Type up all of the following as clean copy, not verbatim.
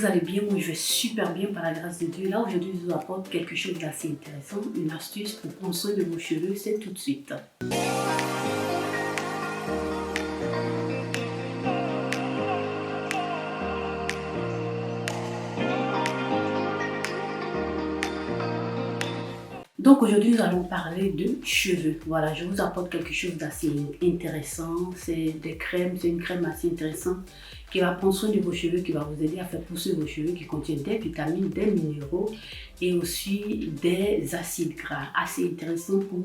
vous allez bien, moi je vais super bien par la grâce de Dieu. Là aujourd'hui je vous apporte quelque chose d'assez intéressant, une astuce pour prendre soin de vos cheveux, c'est tout de suite. Donc aujourd'hui nous allons parler de cheveux. Voilà, je vous apporte quelque chose d'assez intéressant. C'est des crèmes, c'est une crème assez intéressante qui va prendre soin de vos cheveux, qui va vous aider à faire pousser vos cheveux, qui contient des vitamines, des minéraux et aussi des acides gras. Assez intéressant pour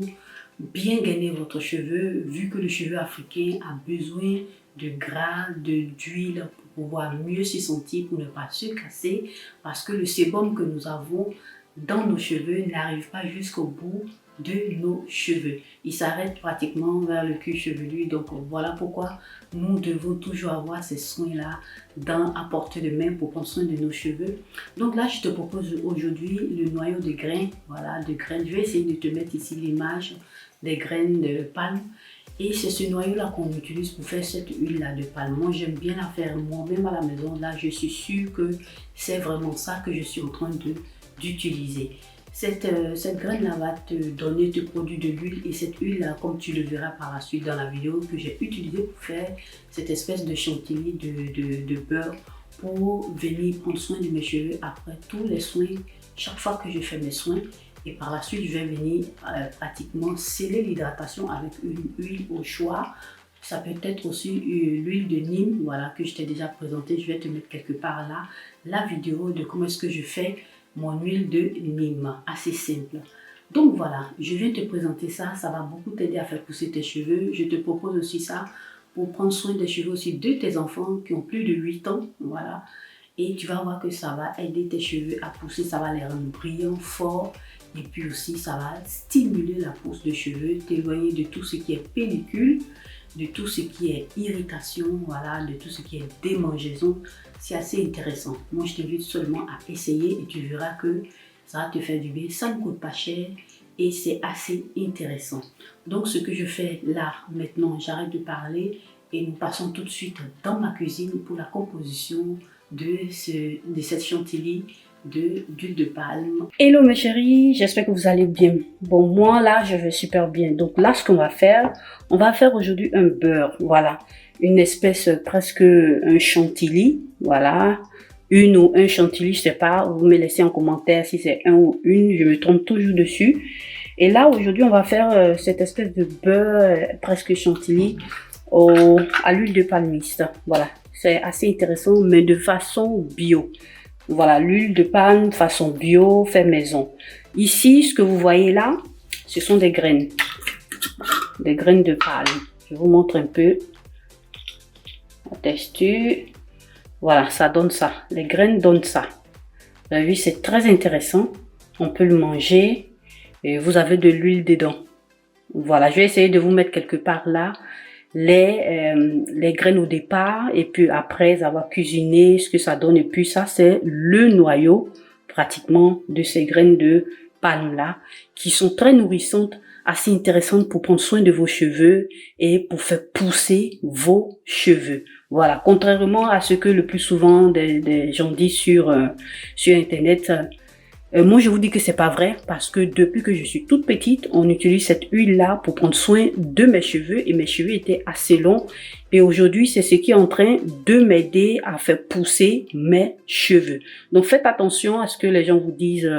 bien gainer votre cheveu, vu que le cheveu africain a besoin de gras, d'huile pour pouvoir mieux se sentir, pour ne pas se casser, parce que le sébum que nous avons dans nos cheveux n'arrive pas jusqu'au bout de nos cheveux. Il s'arrête pratiquement vers le cuir chevelu. Donc voilà pourquoi nous devons toujours avoir ces soins-là à portée de main pour prendre soin de nos cheveux. Donc là, je te propose aujourd'hui le noyau de graines. Voilà, de graines. Je vais essayer de te mettre ici l'image des graines de palme. Et c'est ce noyau-là qu'on utilise pour faire cette huile-là de palme. Moi, j'aime bien la faire moi-même à la maison. Là, je suis sûre que c'est vraiment ça que je suis en train d'utiliser. Cette graine-là va te donner, te produire de l'huile, et cette huile-là, comme tu le verras par la suite dans la vidéo, que j'ai utilisée pour faire cette espèce de chantilly de beurre pour venir prendre soin de mes cheveux après tous les soins, chaque fois que je fais mes soins. Et par la suite, je vais venir pratiquement sceller l'hydratation avec une huile au choix. Ça peut être aussi l'huile de Nîmes, voilà, que je t'ai déjà présentée. Je vais te mettre quelque part là la vidéo de comment est-ce que je fais mon huile de Nîmes, assez simple. Donc voilà, je viens te présenter ça, ça va beaucoup t'aider à faire pousser tes cheveux. Je te propose aussi ça pour prendre soin des cheveux aussi de tes enfants qui ont plus de 8 ans, voilà. Et tu vas voir que ça va aider tes cheveux à pousser, ça va les rendre brillants, forts. Et puis aussi, ça va stimuler la pousse de cheveux, t'éloigner de tout ce qui est pellicule, de tout ce qui est irritation, voilà, de tout ce qui est démangeaison. C'est assez intéressant. Moi, je t'invite seulement à essayer et tu verras que ça va te faire du bien. Ça ne coûte pas cher et c'est assez intéressant. Donc, ce que je fais là, maintenant, j'arrête de parler et nous passons tout de suite dans ma cuisine pour la composition de cette chantilly d'huile de palme. Hello mes chéris, j'espère que vous allez bien. Bon, moi là, je vais super bien. Donc là, ce qu'on va faire, on va faire aujourd'hui un beurre. Voilà, une espèce presque un chantilly. Voilà, une ou un chantilly, je sais pas. Vous me laissez en commentaire si c'est un ou une. Je me trompe toujours dessus. Et là, aujourd'hui, on va faire cette espèce de beurre presque chantilly à l'huile de palmiste. Voilà, c'est assez intéressant, mais de façon bio. Voilà, l'huile de palme façon bio, fait maison. Ici, ce que vous voyez là, ce sont des graines de palme. Je vous montre un peu la texture. Voilà, ça donne ça. Les graines donnent ça. Vous avez vu, c'est très intéressant. On peut le manger et vous avez de l'huile dedans. Voilà, je vais essayer de vous mettre quelque part là les graines au départ, et puis après avoir cuisiné ce que ça donne, et puis ça c'est le noyau pratiquement de ces graines de palme là, qui sont très nourrissantes, assez intéressantes pour prendre soin de vos cheveux et pour faire pousser vos cheveux. Voilà, contrairement à ce que le plus souvent des gens disent sur internet. Moi, je vous dis que c'est pas vrai, parce que depuis que je suis toute petite, on utilise cette huile-là pour prendre soin de mes cheveux, et mes cheveux étaient assez longs. Et aujourd'hui, c'est ce qui est en train de m'aider à faire pousser mes cheveux. Donc, faites attention à ce que les gens vous disent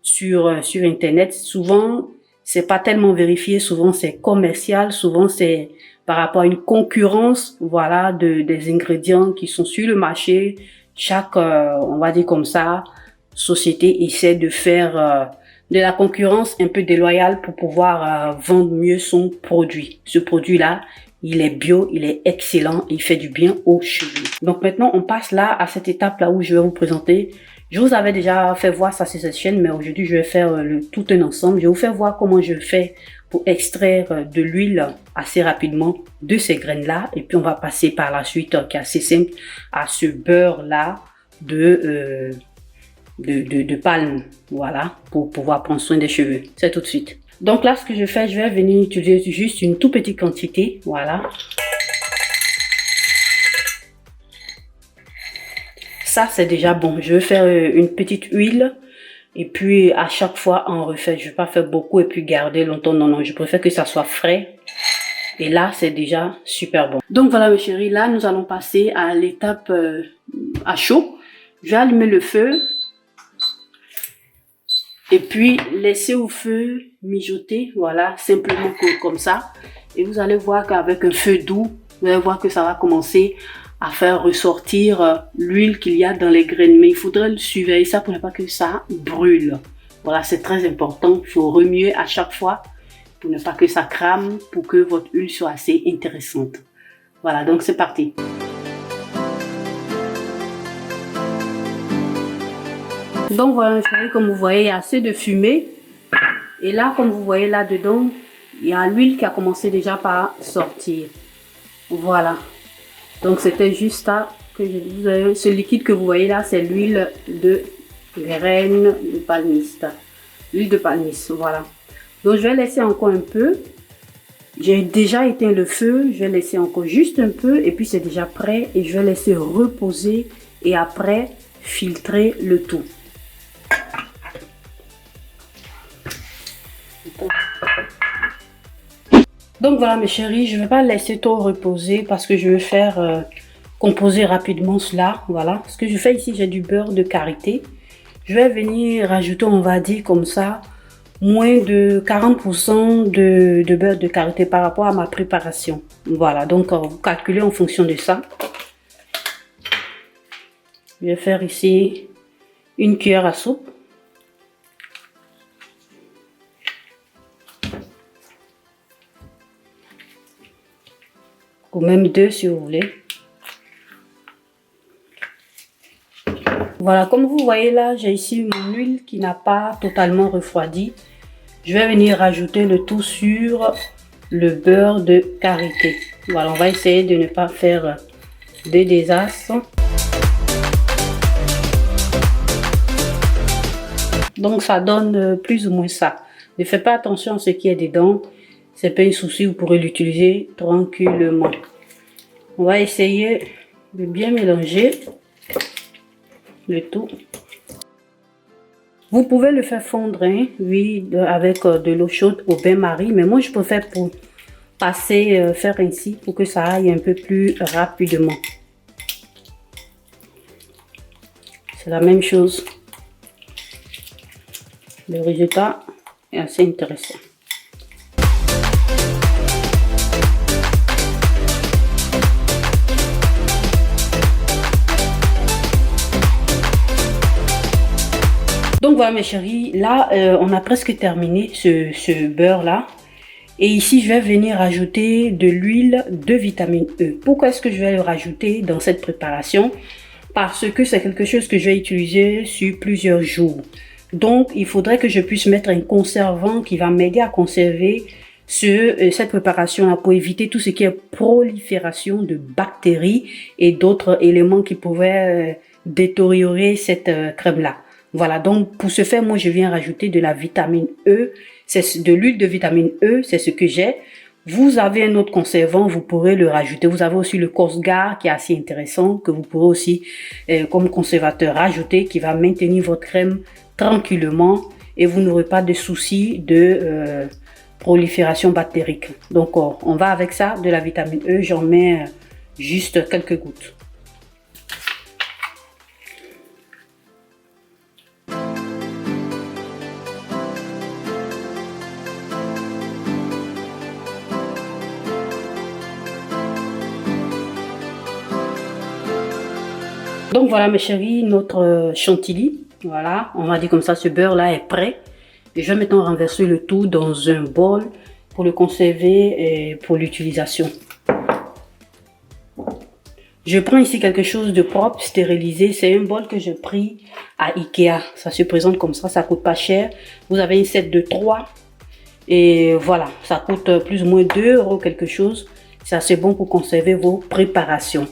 sur internet. Souvent, c'est pas tellement vérifié, souvent c'est commercial, souvent c'est par rapport à une concurrence, voilà, des ingrédients qui sont sur le marché. Chaque, on va dire comme ça, société essaie de faire de la concurrence un peu déloyale pour pouvoir vendre mieux son produit. Ce produit-là, il est bio, il est excellent, il fait du bien aux cheveux. Donc maintenant, on passe là à cette étape-là où je vais vous présenter. Je vous avais déjà fait voir ça sur cette chaîne, mais aujourd'hui, je vais faire tout un ensemble. Je vais vous faire voir comment je fais pour extraire de l'huile assez rapidement de ces graines-là. Et puis, on va passer par la suite, qui est assez simple, à ce beurre-là de palme, voilà, pour pouvoir prendre soin des cheveux. C'est tout de suite. Donc là, ce que je fais, je vais venir utiliser juste une toute petite quantité, voilà. Ça, c'est déjà bon. Je vais faire une petite huile. Et puis, à chaque fois, on refait. Je ne vais pas faire beaucoup et puis garder longtemps. Non, non, je préfère que ça soit frais. Et là, c'est déjà super bon. Donc voilà, mes chéris. Là, nous allons passer à l'étape à chaud. Je vais allumer le feu. Et puis, laisser au feu mijoter. Voilà, simplement comme ça. Et vous allez voir qu'avec un feu doux, vous allez voir que ça va commencer à faire ressortir l'huile qu'il y a dans les graines. Mais il faudrait surveiller ça pour ne pas que ça brûle. Voilà, c'est très important. Il faut remuer à chaque fois pour ne pas que ça crame, pour que votre huile soit assez intéressante. Voilà, donc c'est parti. Donc voilà, comme vous voyez, il y a assez de fumée. Et là, comme vous voyez là-dedans, il y a l'huile qui a commencé déjà par sortir. Voilà. Donc c'était juste ça que vous avez. Ce liquide que vous voyez là, c'est l'huile de graines de palmiste. L'huile de palmiste, voilà. Donc je vais laisser encore un peu. J'ai déjà éteint le feu. Je vais laisser encore juste un peu. Et puis c'est déjà prêt. Et je vais laisser reposer. Et après, filtrer le tout. Donc voilà mes chéris, je ne vais pas laisser trop reposer parce que je vais faire composer rapidement cela. Voilà, ce que je fais ici, j'ai du beurre de karité. Je vais venir rajouter, on va dire comme ça, moins de 40% de beurre de karité par rapport à ma préparation. Voilà, donc vous calculez en fonction de ça. Je vais faire ici une cuillère à soupe. Ou même 2 si vous voulez. Voilà, comme vous voyez là, j'ai ici mon huile qui n'a pas totalement refroidi. Je vais venir rajouter le tout sur le beurre de karité. Voilà, on va essayer de ne pas faire de désastre. Donc ça donne plus ou moins ça. Ne faites pas attention à ce qui est dedans. C'est pas un souci, vous pourrez l'utiliser tranquillement. On va essayer de bien mélanger le tout. Vous pouvez le faire fondre, hein, oui, avec de l'eau chaude au bain-marie. Mais moi, je préfère pour passer, faire ainsi pour que ça aille un peu plus rapidement. C'est la même chose. Le résultat est assez intéressant. Donc voilà mes chéris, là on a presque terminé ce beurre là. Et ici je vais venir ajouter de l'huile de vitamine E. Pourquoi est-ce que je vais le rajouter dans cette préparation? Parce que c'est quelque chose que je vais utiliser sur plusieurs jours. Donc il faudrait que je puisse mettre un conservant qui va m'aider à conserver cette préparation là pour éviter tout ce qui est prolifération de bactéries et d'autres éléments qui pourraient détériorer cette crème là. Voilà, donc pour ce faire, moi je viens rajouter de la vitamine E, c'est de l'huile de vitamine E, c'est ce que j'ai. Vous avez un autre conservant, vous pourrez le rajouter. Vous avez aussi le Cosgar qui est assez intéressant, que vous pourrez aussi comme conservateur rajouter, qui va maintenir votre crème tranquillement et vous n'aurez pas de soucis de prolifération bactérique. Donc on va avec ça, de la vitamine E, j'en mets juste quelques gouttes. Donc voilà mes chéris, notre chantilly, voilà, on va dire comme ça, ce beurre là est prêt. Et je vais maintenant renverser le tout dans un bol pour le conserver et pour l'utilisation. Je prends ici quelque chose de propre, stérilisé. C'est un bol que j'ai pris à Ikea. Ça se présente comme ça coûte pas cher. Vous avez une set de 3. Et voilà, ça coûte plus ou moins 2 € quelque chose. C'est assez bon pour conserver vos préparations.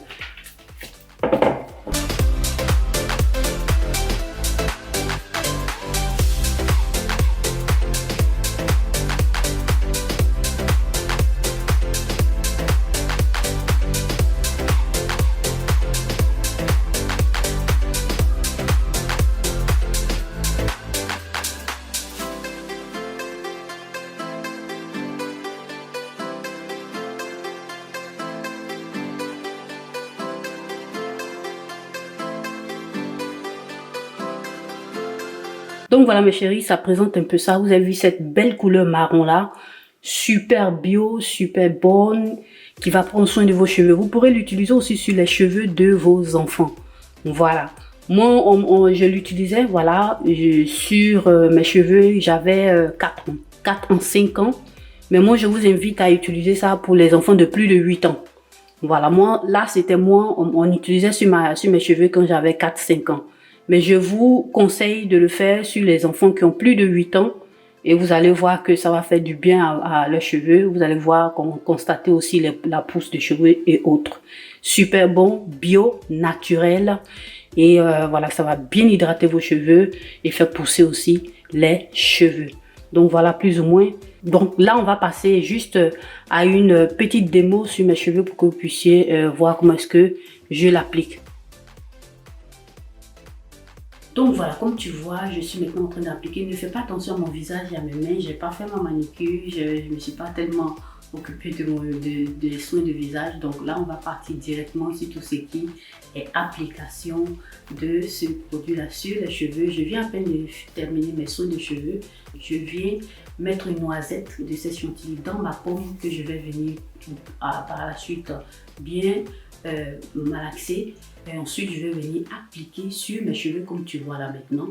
Donc voilà mes chéris, ça présente un peu ça. Vous avez vu cette belle couleur marron là, super bio, super bonne, qui va prendre soin de vos cheveux. Vous pourrez l'utiliser aussi sur les cheveux de vos enfants. Voilà. Moi, je l'utilisais, voilà, sur mes cheveux, j'avais 4 ans, 5 ans. Mais moi, je vous invite à utiliser ça pour les enfants de plus de 8 ans. Voilà, moi, là, c'était moi, on utilisait sur mes cheveux quand j'avais 4-5 ans. Mais je vous conseille de le faire sur les enfants qui ont plus de 8 ans. Et vous allez voir que ça va faire du bien à leurs cheveux. Vous allez voir, constater aussi la pousse de cheveux et autres. Super bon, bio, naturel. Et voilà, ça va bien hydrater vos cheveux et faire pousser aussi les cheveux. Donc voilà, plus ou moins. Donc là, on va passer juste à une petite démo sur mes cheveux pour que vous puissiez voir comment est-ce que je l'applique. Donc voilà, comme tu vois, je suis maintenant en train d'appliquer. Ne fais pas attention à mon visage et à mes mains. J'ai pas fait ma manicure. Je ne me suis pas tellement occupée des soins de visage. Donc là, on va partir directement sur tout ce qui est application de ce produit-là sur les cheveux. Je viens à peine de terminer mes soins de cheveux. Je viens mettre une noisette de cette chantilly dans ma paume que je vais venir par la suite bien malaxer. Et ensuite, je vais venir appliquer sur mes cheveux comme tu vois là maintenant.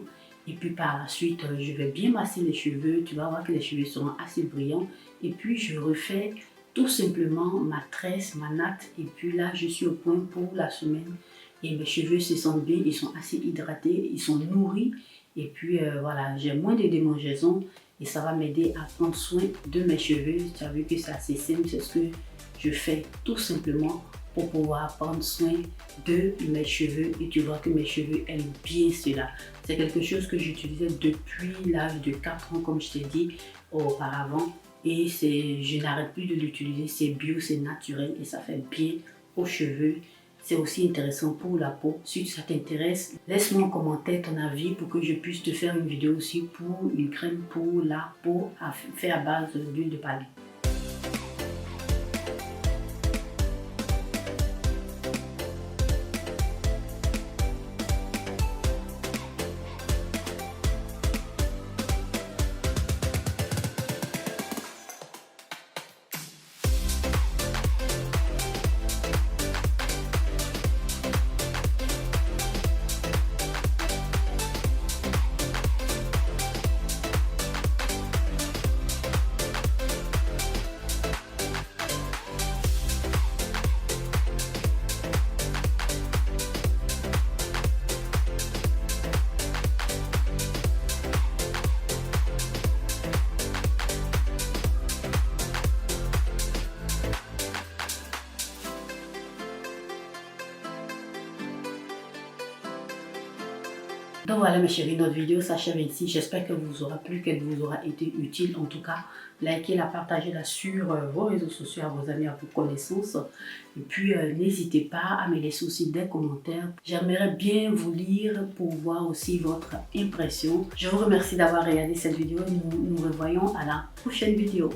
Et puis par la suite, je vais bien masser les cheveux. Tu vas voir que les cheveux seront assez brillants. Et puis, je refais tout simplement ma tresse, ma natte. Et puis là, je suis au point pour la semaine. Et mes cheveux se sentent bien. Ils sont assez hydratés. Ils sont nourris. Et puis voilà, j'ai moins de démangeaisons. Et ça va m'aider à prendre soin de mes cheveux. Tu as vu que c'est assez simple. C'est ce que je fais tout simplement pour pouvoir prendre soin de mes cheveux. Et tu vois que mes cheveux aiment bien cela. C'est quelque chose que j'utilisais depuis l'âge de 4 ans, comme je t'ai dit auparavant. Et je n'arrête plus de l'utiliser. C'est bio, c'est naturel et ça fait bien aux cheveux. C'est aussi intéressant pour la peau. Si ça t'intéresse, laisse-moi en commentaire ton avis pour que je puisse te faire une vidéo aussi pour une crème pour la peau faite à base d'huile de palme. Donc voilà mes chéris, notre vidéo s'achève ici. J'espère qu'elle vous aura plu, qu'elle vous aura été utile. En tout cas, likez-la, partagez-la sur vos réseaux sociaux, à vos amis, à vos connaissances. Et puis, n'hésitez pas à me laisser aussi des commentaires. J'aimerais bien vous lire pour voir aussi votre impression. Je vous remercie d'avoir regardé cette vidéo. Nous nous revoyons à la prochaine vidéo.